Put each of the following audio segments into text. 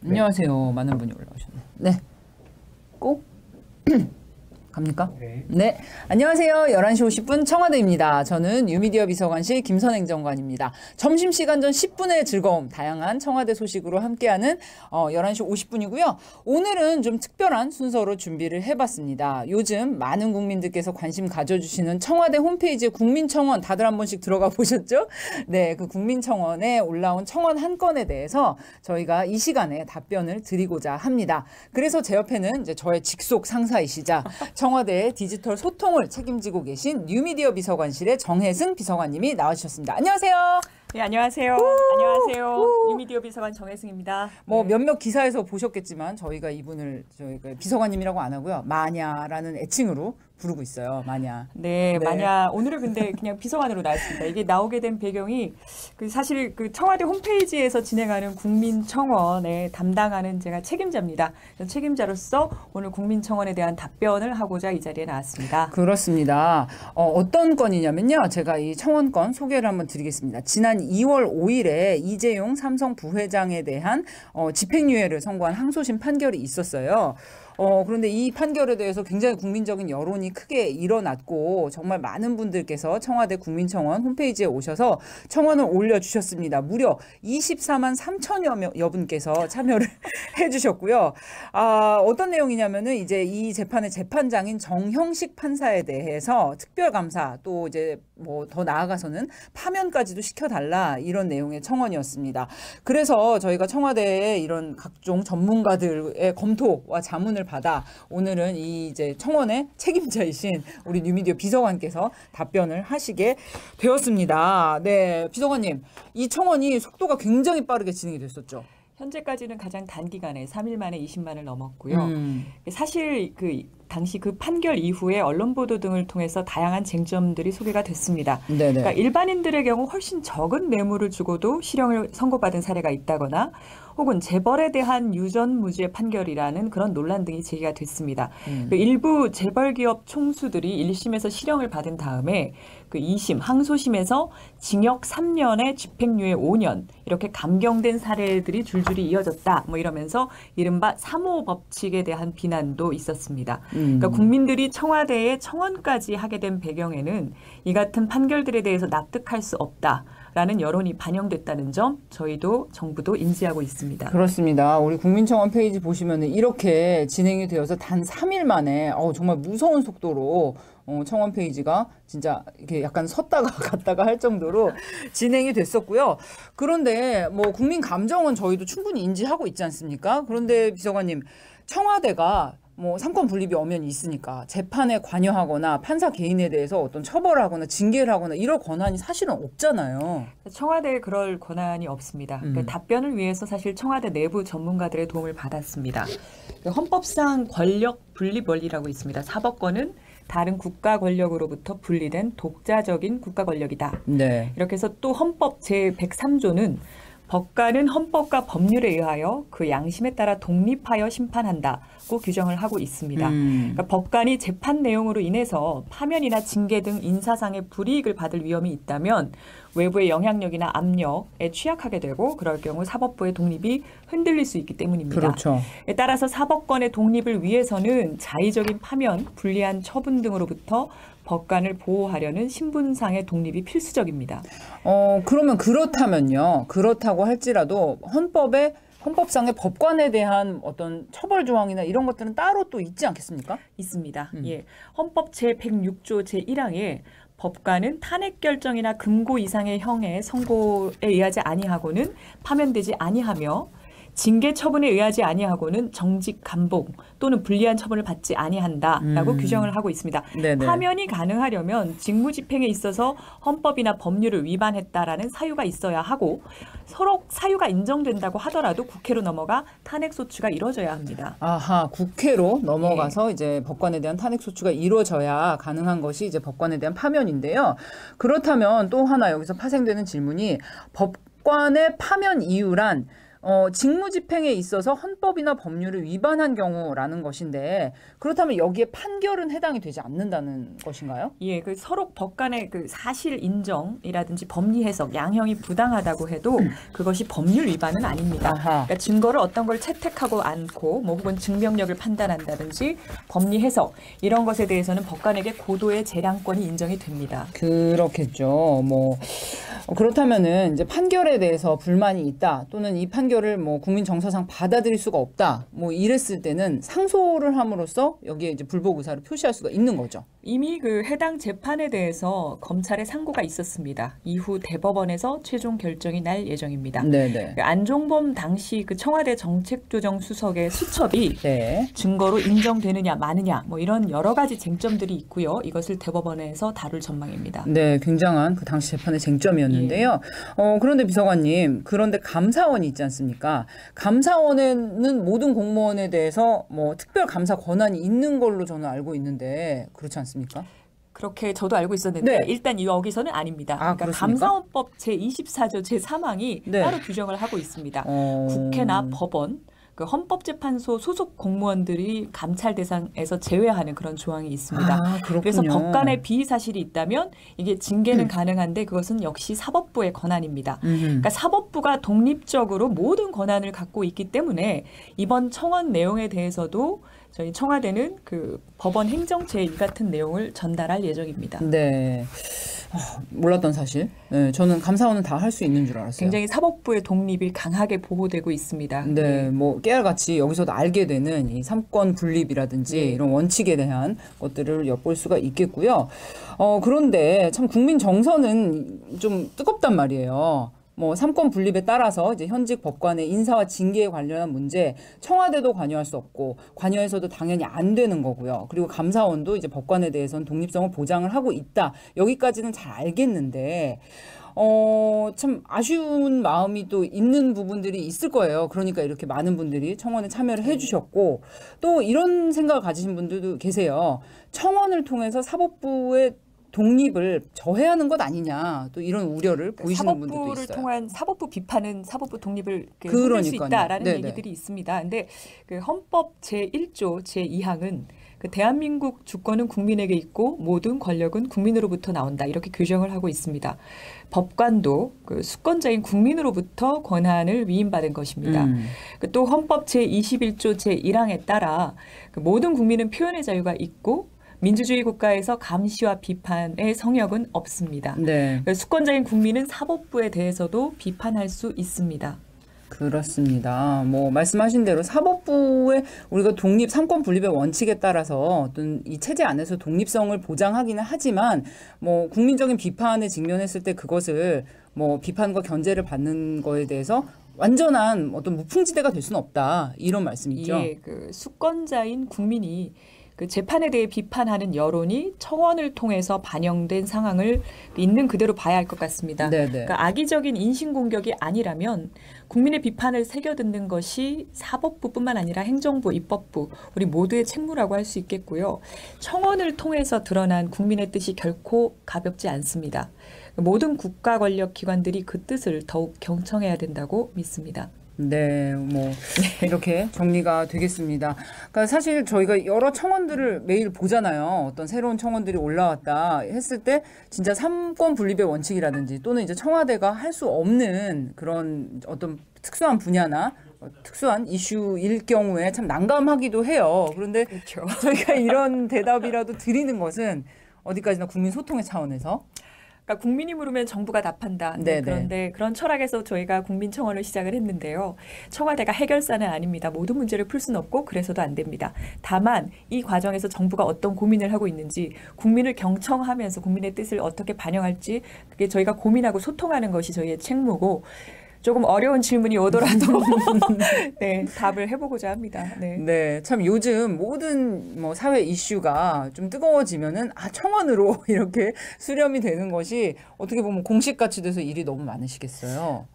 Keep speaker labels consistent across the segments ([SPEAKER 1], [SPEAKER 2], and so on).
[SPEAKER 1] 안녕하세요. 많은 분이 올라오셨네. 네. 꼭 갑니까? 네. 안녕하세요. 11시 50분 청와대입니다. 저는 뉴미디어 비서관실 김선행정관입니다. 점심시간 전 10분의 즐거움, 다양한 청와대 소식으로 함께하는 11시 50분이고요. 오늘은 좀 특별한 순서로 준비를 해봤습니다. 요즘 많은 국민들께서 관심 가져주시는 청와대 홈페이지의 국민청원 다들 한 번씩 들어가 보셨죠? 네, 그 국민청원에 올라온 청원 한 건에 대해서 저희가 이 시간에 답변을 드리고자 합니다. 그래서 제 옆에는 이제 저의 직속 상사이시자 청와대의 디지털 소통을 책임지고 계신 뉴미디어 비서관실의 정혜승 비서관님이 나와주셨습니다. 안녕하세요.
[SPEAKER 2] 네, 안녕하세요. 안녕하세요. 뉴미디어 비서관 정혜승입니다.
[SPEAKER 1] 뭐 몇몇 기사에서 보셨겠지만 저희가 비서관님이라고 안 하고요. 마냐라는 애칭으로 부르고 있어요. 마냐.
[SPEAKER 2] 네, 마냐. 오늘은 근데 그냥 비서관으로 나왔습니다. 이게 나오게 된 배경이 사실 그 청와대 홈페이지에서 진행하는 국민청원에 담당하는 제가 책임자입니다. 책임자로서 오늘 국민청원에 대한 답변을 하고자 이 자리에 나왔습니다.
[SPEAKER 1] 그렇습니다. 어떤 건이냐면요. 제가 이 청원건 소개를 한번 드리겠습니다. 지난 2월 5일에 이재용 삼성 부회장에 대한 집행유예를 선고한 항소심 판결이 있었어요. 그런데 이 판결에 대해서 굉장히 국민적인 여론이 크게 일어났고 정말 많은 분들께서 청와대 국민청원 홈페이지에 오셔서 청원을 올려주셨습니다. 무려 24만 3천여 분께서 참여를 해주셨고요. 어떤 내용이냐면은 이제 이 재판의 재판장인 정형식 판사에 대해서 특별감사 또 이제 뭐 더 나아가서는 파면까지도 시켜달라 이런 내용의 청원이었습니다. 그래서 저희가 청와대의 이런 각종 전문가들의 검토와 자문을 받아 오늘은 이 이제 청원의 책임자이신 우리 뉴미디어 비서관께서 답변을 하시게 되었습니다. 네, 비서관님, 이 청원이 속도가 굉장히 빠르게 진행이 됐었죠.
[SPEAKER 2] 현재까지는 가장 단기간에 3일 만에 20만을 넘었고요. 사실 당시 그 판결 이후에 언론 보도 등을 통해서 다양한 쟁점들이 소개가 됐습니다. 그러니까 일반인들의 경우 훨씬 적은 뇌물을 주고도 실형을 선고받은 사례가 있다거나 혹은 재벌에 대한 유전무죄 판결이라는 그런 논란 등이 제기가 됐습니다. 일부 재벌기업 총수들이 1심에서 실형을 받은 다음에 그 2심 항소심에서 징역 3년에 집행유예 5년 이렇게 감경된 사례들이 줄줄이 이어졌다. 뭐 이러면서 이른바 3호 법칙에 대한 비난도 있었습니다. 그러니까 국민들이 청와대에 청원까지 하게 된 배경에는 이 같은 판결들에 대해서 납득할 수 없다라는 여론이 반영됐다는 점 저희도 정부도 인지하고 있습니다.
[SPEAKER 1] 그렇습니다. 우리 국민청원 페이지 보시면은 이렇게 진행이 되어서 단 3일 만에 정말 무서운 속도로 청원 페이지가 진짜 이렇게 약간 섰다가 갔다가 할 정도로 진행이 됐었고요. 그런데 뭐 국민 감정은 저희도 충분히 인지하고 있지 않습니까? 그런데 비서관님, 청와대가 뭐 삼권 분립이 엄연히 있으니까 재판에 관여하거나 판사 개인에 대해서 어떤 처벌하거나 징계를 하거나 이럴 권한이 사실은 없잖아요.
[SPEAKER 2] 청와대에 그럴 권한이 없습니다. 그러니까 답변을 위해서 사실 청와대 내부 전문가들의 도움을 받았습니다. 헌법상 권력 분립 원리라고 있습니다. 사법권은 다른 국가 권력으로부터 분리된 독자적인 국가 권력이다.
[SPEAKER 1] 네. 이렇게
[SPEAKER 2] 해서 또 헌법 제103조는 법관은 헌법과 법률에 의하여 그 양심에 따라 독립하여 심판한다고 규정을 하고 있습니다. 그러니까 법관이 재판 내용으로 인해서 파면이나 징계 등 인사상의 불이익을 받을 위험이 있다면 외부의 영향력이나 압력에 취약하게 되고 그럴 경우 사법부의 독립이 흔들릴 수 있기 때문입니다.
[SPEAKER 1] 그렇죠.
[SPEAKER 2] 따라서 사법권의 독립을 위해서는 자의적인 파면, 불리한 처분 등으로부터 법관을 보호하려는 신분상의 독립이 필수적입니다.
[SPEAKER 1] 그러면 그렇다고 할지라도 헌법상의 법관에 대한 어떤 처벌 조항이나 이런 것들은 따로 또 있지 않겠습니까?
[SPEAKER 2] 있습니다. 예. 헌법 제106조 제1항에 법관은 탄핵 결정이나 금고 이상의 형의 선고에 의하지 아니하고는 파면되지 아니하며 징계 처분에 의하지 아니하고는 정직 감봉 또는 불리한 처분을 받지 아니한다라고 규정을 하고 있습니다.
[SPEAKER 1] 네네.
[SPEAKER 2] 파면이 가능하려면 직무집행에 있어서 헌법이나 법률을 위반했다라는 사유가 있어야 하고 서로 사유가 인정된다고 하더라도 국회로 넘어가 탄핵소추가 이루어져야 합니다.
[SPEAKER 1] 아하, 국회로 넘어가서 이제 법관에 대한 탄핵소추가 이루어져야 가능한 것이 이제 법관에 대한 파면인데요. 그렇다면 또 하나 여기서 파생되는 질문이 법관의 파면 이유란 직무집행에 있어서 헌법이나 법률을 위반한 경우라는 것인데 그렇다면 여기에 판결은 해당이 되지 않는다는 것인가요?
[SPEAKER 2] 예, 그 서로 법관의 그 사실 인정이라든지 법리 해석, 양형이 부당하다고 해도 그것이 법률 위반은 아닙니다. 그러니까 증거를 어떤 걸 채택하고 않고 뭐 혹은 증명력을 판단한다든지 법리 해석 이런 것에 대해서는 법관에게 고도의 재량권이 인정이 됩니다.
[SPEAKER 1] 그렇겠죠. 뭐 그렇다면은 이제 판결에 대해서 불만이 있다 또는 이 판결을 뭐 국민 정서상 받아들일 수가 없다 뭐 이랬을 때는 상소를 함으로써 여기에 이제 불복 의사를 표시할 수가 있는 거죠.
[SPEAKER 2] 이미 그 해당 재판에 대해서 검찰의 상고가 있었습니다. 이후 대법원에서 최종 결정이 날 예정입니다. 네네. 안종범 당시 그 청와대 정책조정수석의 수첩이 네. 증거로 인정되느냐 마느냐 뭐 이런 여러 가지 쟁점들이 있고요. 이것을 대법원에서 다룰 전망입니다.
[SPEAKER 1] 네, 굉장한 그 당시 재판의 쟁점이었는데요. 예. 그런데 비서관님, 그런데 감사원이 있지 않습니까? 감사원에는 모든 공무원에 대해서 뭐 특별 감사 권한이 있는 걸로 저는 알고 있는데 그렇지 않습니까?
[SPEAKER 2] 그렇게 저도 알고 있었는데 네. 일단 여기서는 아닙니다. 그러니까 감사원법 제24조 제3항이 네. 따로 규정을 하고 있습니다. 국회나 법원, 그 헌법재판소 소속 공무원들이 감찰 대상에서 제외하는 그런 조항이 있습니다. 그래서 법관의 비의 사실이 있다면 이게 징계는 가능한데 그것은 역시 사법부의 권한입니다. 그러니까 사법부가 독립적으로 모든 권한을 갖고 있기 때문에 이번 청원 내용에 대해서도 저희 청와대는 그 법원 행정제의 같은 내용을 전달할 예정입니다.
[SPEAKER 1] 네. 몰랐던 사실. 네, 저는 감사원은 다 할 수 있는 줄 알았어요.
[SPEAKER 2] 굉장히 사법부의 독립이 강하게 보호되고 있습니다.
[SPEAKER 1] 네, 뭐 깨알같이 여기서도 알게 되는 이 삼권 분립이라든지 네. 이런 원칙에 대한 것들을 엿볼 수가 있겠고요. 그런데 참 국민 정서는 좀 뜨겁단 말이에요. 뭐 삼권 분립에 따라서 이제 현직 법관의 인사와 징계에 관련한 문제 청와대도 관여할 수 없고 관여해서도 당연히 안 되는 거고요. 그리고 감사원도 이제 법관에 대해서는 독립성을 보장을 하고 있다. 여기까지는 잘 알겠는데 참 아쉬운 마음이 또 있는 부분들이 있을 거예요. 그러니까 이렇게 많은 분들이 청원에 참여를 해주셨고 또 이런 생각을 가지신 분들도 계세요. 청원을 통해서 사법부의 독립을 저해하는 것 아니냐 또 이런 우려를 보이시는 분들도 있어요.
[SPEAKER 2] 사법부를 통한 사법부 비판은 사법부 독립을 흔들 수 있다라는 네네. 얘기들이 있습니다. 그런데 그 헌법 제1조 제2항은 그 대한민국 주권은 국민에게 있고 모든 권력은 국민으로부터 나온다 이렇게 규정을 하고 있습니다. 법관도 그 수권자인 국민으로부터 권한을 위임받은 것입니다. 또 헌법 제21조 제1항에 따라 그 모든 국민은 표현의 자유가 있고 민주주의 국가에서 감시와 비판의 성역은 없습니다. 네. 수권자인 국민은 사법부에 대해서도 비판할 수 있습니다.
[SPEAKER 1] 그렇습니다. 뭐 말씀하신 대로 사법부의 우리가 독립 삼권 분립의 원칙에 따라서 어떤 이 체제 안에서 독립성을 보장하기는 하지만 뭐 국민적인 비판에 직면했을 때 그것을 뭐 비판과 견제를 받는 거에 대해서 완전한 어떤 무풍지대가 될 수는 없다. 이런 말씀이죠.
[SPEAKER 2] 예, 그 수권자인 국민이 그 재판에 대해 비판하는 여론이 청원을 통해서 반영된 상황을 있는 그대로 봐야 할 것 같습니다. 그러니까 악의적인 인신공격이 아니라면 국민의 비판을 새겨듣는 것이 사법부뿐만 아니라 행정부, 입법부, 우리 모두의 책무라고 할 수 있겠고요. 청원을 통해서 드러난 국민의 뜻이 결코 가볍지 않습니다. 모든 국가 권력 기관들이 그 뜻을 더욱 경청해야 된다고 믿습니다.
[SPEAKER 1] 네, 뭐 이렇게 정리가 되겠습니다. 그러니까 사실 저희가 여러 청원들을 매일 보잖아요. 어떤 새로운 청원들이 올라왔다 했을 때 진짜 삼권 분립의 원칙이라든지 또는 이제 청와대가 할 수 없는 그런 어떤 특수한 분야나 특수한 이슈일 경우에 참 난감하기도 해요. 그런데 그렇죠. 저희가 이런 대답이라도 드리는 것은 어디까지나 국민 소통의 차원에서
[SPEAKER 2] 그러니까 국민이 물으면 정부가 답한다. 네, 그런데 그런 철학에서 저희가 국민청원을 시작을 했는데요. 청와대가 해결사는 아닙니다. 모든 문제를 풀 수는 없고 그래서도 안 됩니다. 다만 이 과정에서 정부가 어떤 고민을 하고 있는지 국민을 경청하면서 국민의 뜻을 어떻게 반영할지 그게 저희가 고민하고 소통하는 것이 저희의 책무고 조금 어려운 질문이 오더라도 네, 답을 해보고자 합니다. 네.
[SPEAKER 1] 네, 참 요즘 모든 뭐 사회 이슈가 좀 뜨거워지면은 청원으로 이렇게 수렴이 되는 것이 어떻게 보면 공식같이 돼서 일이 너무 많으시겠어요.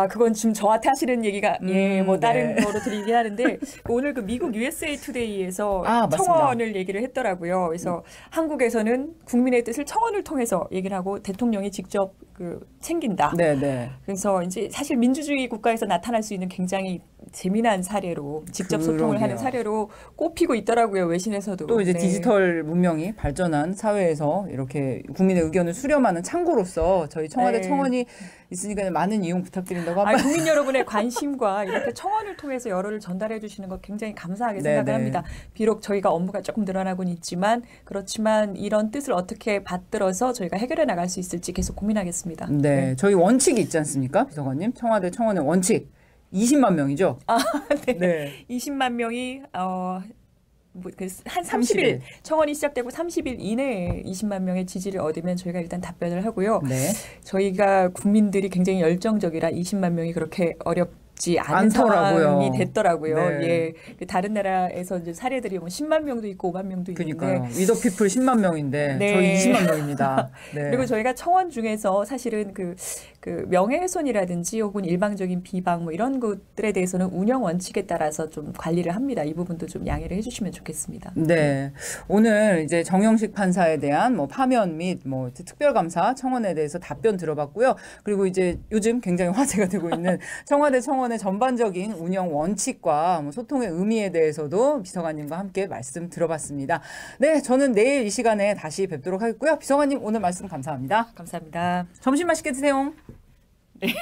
[SPEAKER 2] 그건 지금 저한테 하시는 얘기가 뭐 다른 거로 드리긴 하는데 오늘 그 미국 USA 투데이에서 청원을 얘기를 했더라고요. 그래서 한국에서는 국민의 뜻을 청원을 통해서 얘기를 하고 대통령이 직접 챙긴다.
[SPEAKER 1] 네네.
[SPEAKER 2] 그래서 이제 사실 민주주의 국가에서 나타날 수 있는 굉장히 재미난 사례로 직접 소통을 하는 사례로 꼽히고 있더라고요. 외신에서도.
[SPEAKER 1] 또 이제 디지털 문명이 발전한 사회에서 이렇게 국민의 의견을 수렴하는 창구로서 저희 청와대 청원이 있으니까 많은 이용 부탁드린다고 합니다.
[SPEAKER 2] 국민 여러분의 관심과 이렇게 청원을 통해서 여론을 전달해 주시는 거 굉장히 감사하게 생각을 합니다. 비록 저희가 업무가 조금 늘어나고는 있지만 그렇지만 이런 뜻을 어떻게 받들어서 저희가 해결해 나갈 수 있을지 계속 고민하겠습니다.
[SPEAKER 1] 네, 저희 원칙이 있지 않습니까? 비서관님. 청와대 청원의 원칙. 20만 명이죠?
[SPEAKER 2] 네. 20만 명이 한 30일 청원이 시작되고 30일 이내에 20만 명의 지지를 얻으면 저희가 일단 답변을 하고요. 네. 저희가 국민들이 굉장히 열정적이라 20만 명이 그렇게 어렵지 않은 상황이 됐더라고요. 네. 예. 다른 나라에서 이제 사례들이 뭐 10만 명도 있고 5만 명도 있는데.
[SPEAKER 1] 그러니까요. 위더피플 10만 명인데 저희 20만 명입니다.
[SPEAKER 2] 네. 그리고 저희가 청원 중에서 사실은 그 명예훼손이라든지 혹은 일방적인 비방 뭐 이런 것들에 대해서는 운영 원칙에 따라서 좀 관리를 합니다. 이 부분도 좀 양해를 해주시면 좋겠습니다.
[SPEAKER 1] 네, 오늘 이제 정영식 판사에 대한 뭐 파면 및 뭐 특별감사 청원에 대해서 답변 들어봤고요. 그리고 이제 요즘 굉장히 화제가 되고 있는 청와대 청원의 전반적인 운영 원칙과 뭐 소통의 의미에 대해서도 비서관님과 함께 말씀 들어봤습니다. 네, 저는 내일 이 시간에 다시 뵙도록 하겠고요. 비서관님 오늘 말씀 감사합니다.
[SPEAKER 2] 감사합니다.
[SPEAKER 1] 점심 맛있게 드세요.
[SPEAKER 2] 네.